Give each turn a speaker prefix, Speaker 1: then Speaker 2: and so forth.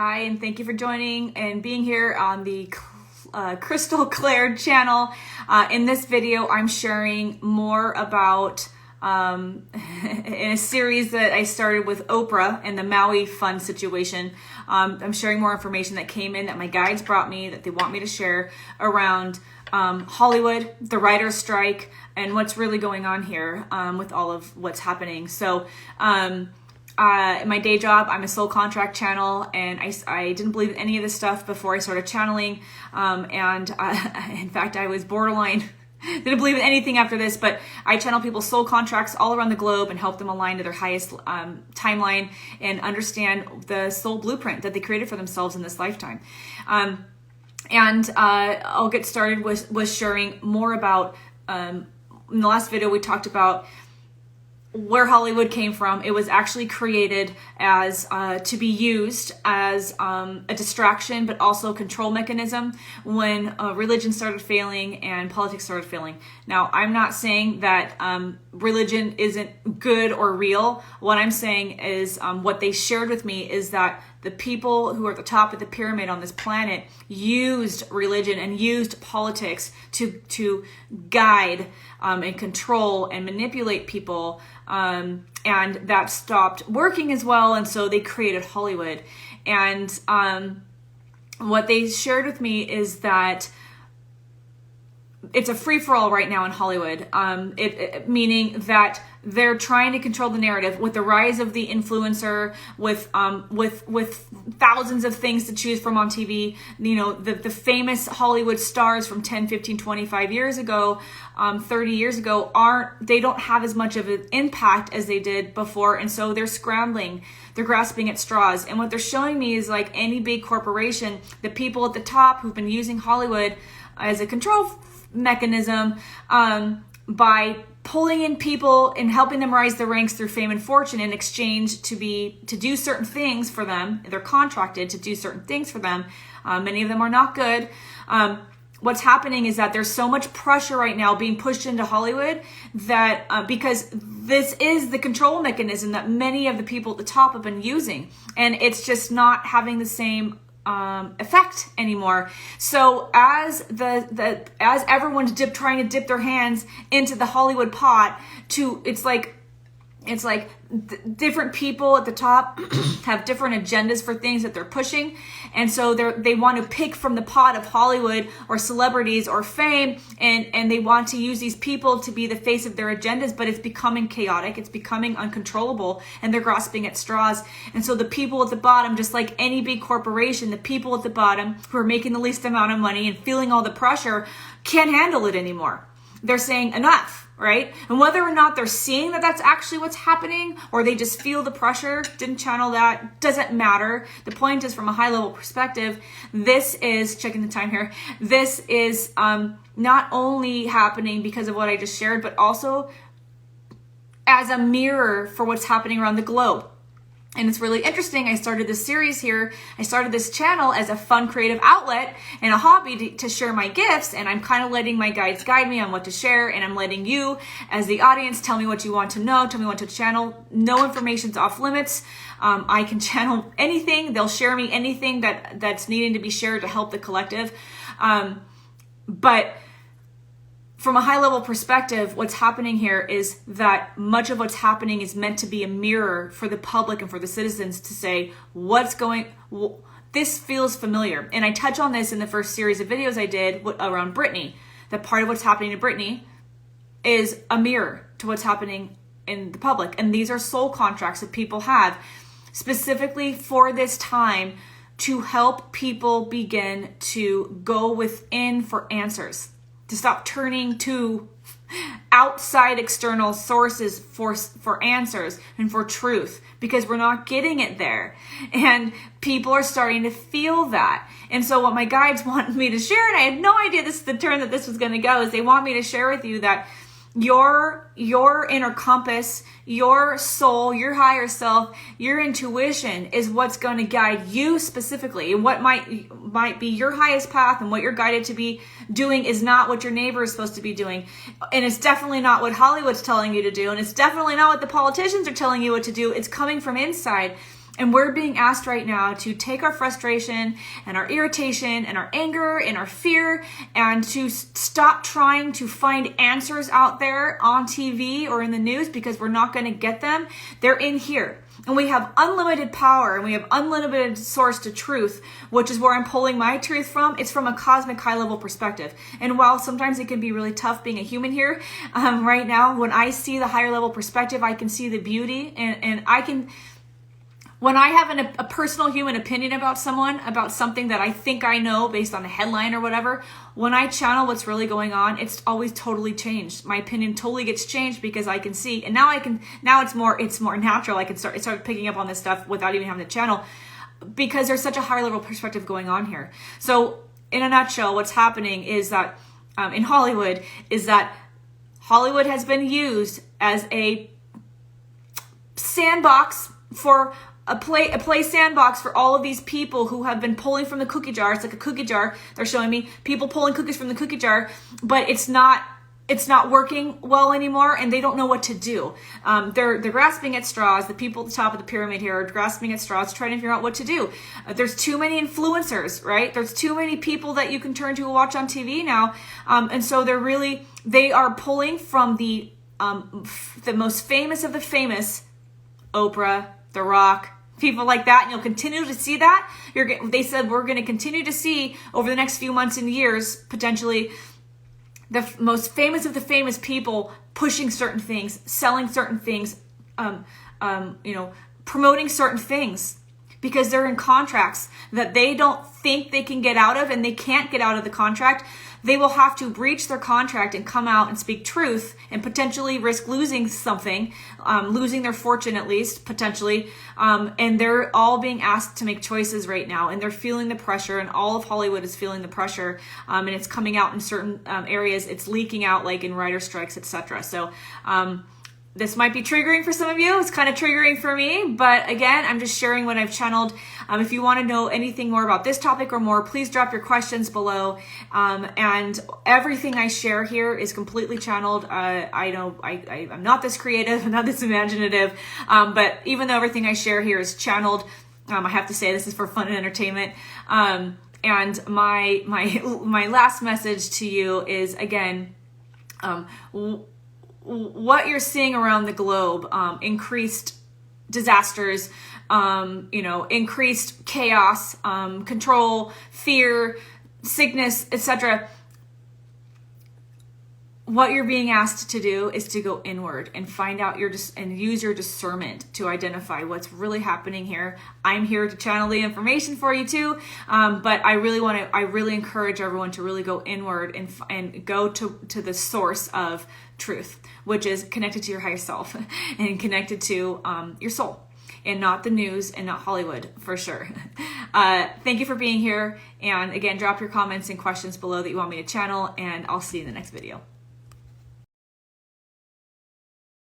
Speaker 1: Hi, and thank you for joining and being here on the Crystal Claire channel. In this video, I'm sharing more about in a series that I started with Oprah and the Maui fund situation. I'm sharing more information that came in that my guides brought me that they want me to share around Hollywood, the writer's strike, and what's really going on here with all of what's happening. So in my day job, I'm a soul contract channel, and I didn't believe in any of this stuff before I started channeling. In fact, I was borderline didn't believe in anything after this, but I channel people's soul contracts all around the globe and help them align to their highest timeline and understand the soul blueprint that they created for themselves in this lifetime. I'll get started with sharing more about, in the last video we talked about where Hollywood came from. It was actually created as to be used as a distraction, but also a control mechanism when religion started failing and politics started failing. Now, I'm not saying that religion isn't good or real. What I'm saying is what they shared with me is that the people who are at the top of the pyramid on this planet used religion and used politics to guide and control and manipulate people. And that stopped working as well. And so they created Hollywood. And what they shared with me is that it's a free-for-all right now in Hollywood, meaning that they're trying to control the narrative with the rise of the influencer, with thousands of things to choose from on TV. You know, the famous Hollywood stars from 10, 15, 25 years ago, 30 years ago, they don't have as much of an impact as they did before, and so they're scrambling. They're grasping at straws. And what they're showing me is, like any big corporation, the people at the top who've been using Hollywood as a control mechanism by pulling in people and helping them rise the ranks through fame and fortune in exchange to do certain things for them. They're contracted to do certain things for them. Many of them are not good. What's happening is that there's so much pressure right now being pushed into Hollywood that because this is the control mechanism that many of the people at the top have been using, and it's just not having the same effect anymore. So as everyone's trying to dip their hands into the Hollywood pot, it's like different people at the top have different agendas for things that they're pushing, and so they want to pick from the pot of Hollywood or celebrities or fame, and they want to use these people to be the face of their agendas, but it's becoming chaotic, it's becoming uncontrollable, and they're grasping at straws. And so the people at the bottom, just like any big corporation, the people at the bottom who are making the least amount of money and feeling all the pressure can't handle it anymore. They're saying enough. Right? And whether or not they're seeing that that's actually what's happening, or they just feel the pressure, didn't channel that, doesn't matter. The point is, from a high level perspective, this is, checking the time here, this is not only happening because of what I just shared, but also as a mirror for what's happening around the globe. And it's really interesting. I started this series here. I started this channel as a fun creative outlet and a hobby to share my gifts. And I'm kind of letting my guides guide me on what to share. And I'm letting you, as the audience, tell me what you want to know. Tell me what to channel. No information's off limits. I can channel anything. They'll share me anything that's needing to be shared to help the collective. But from a high level perspective, what's happening here is that much of what's happening is meant to be a mirror for the public and for the citizens to say, this feels familiar. And I touch on this in the first series of videos I did around Britney, that part of what's happening to Britney is a mirror to what's happening in the public. And these are soul contracts that people have specifically for this time to help people begin to go within for answers, to stop turning to outside external sources for answers and for truth, because we're not getting it there. And people are starting to feel that. And so what my guides want me to share, and I had no idea this is the turn that this was going to go, is they want me to share with you that your inner compass, your soul, your higher self, your intuition is what's going to guide you specifically. And what might be your highest path and what you're guided to be doing is not what your neighbor is supposed to be doing. And it's definitely not what Hollywood's telling you to do. And it's definitely not what the politicians are telling you what to do. It's coming from inside. And we're being asked right now to take our frustration and our irritation and our anger and our fear and to stop trying to find answers out there on TV or in the news, because we're not going to get them. They're in here. And we have unlimited power and we have unlimited source to truth, which is where I'm pulling my truth from. It's from a cosmic high level perspective. And while sometimes it can be really tough being a human here, right now, when I see the higher level perspective, I can see the beauty, and I can, when I have a personal human opinion about someone, about something that I think I know based on a headline or whatever, when I channel what's really going on, it's always totally changed. My opinion totally gets changed because I can see, and now it's more natural. I can start picking up on this stuff without even having to channel, because there's such a higher level perspective going on here. So in a nutshell, what's happening is that in Hollywood is that Hollywood has been used as a sandbox for a play sandbox for all of these people who have been pulling from the cookie jar. It's like a cookie jar. They're showing me people pulling cookies from the cookie jar, but it's not working well anymore, and they don't know what to do. They're grasping at straws. The people at the top of the pyramid here are grasping at straws, trying to figure out what to do. There's too many influencers, right? There's too many people that you can turn to and watch on TV now, and so they are pulling from the most famous of the famous, Oprah, The Rock, people like that, and you'll continue to see that. They said we're going to continue to see over the next few months and years, potentially, the most famous of the famous people pushing certain things, selling certain things, promoting certain things, because they're in contracts that they don't think they can get out of, and they can't get out of the contract. They will have to breach their contract and come out and speak truth and potentially risk losing something, losing their fortune at least, potentially. And they're all being asked to make choices right now, and they're feeling the pressure, and all of Hollywood is feeling the pressure, and it's coming out in certain areas. It's leaking out, like in writer strikes, etc. So this might be triggering for some of you. It's kind of triggering for me, but again, I'm just sharing what I've channeled. If you want to know anything more about this topic or more, please drop your questions below. And everything I share here is completely channeled. I know I'm not this creative, I'm not this imaginative, but even though everything I share here is channeled, I have to say this is for fun and entertainment. And my last message to you is, again, what you're seeing around the globe, increased disasters, increased chaos, control, fear, sickness, etc. What you're being asked to do is to go inward and find out and use your discernment to identify what's really happening here. I'm here to channel the information for you too, but I really encourage everyone to really go inward and go to the source of truth, which is connected to your higher self and connected to your soul, and not the news and not Hollywood, for sure. Thank you for being here. And again, drop your comments and questions below that you want me to channel, and I'll see you in the next video.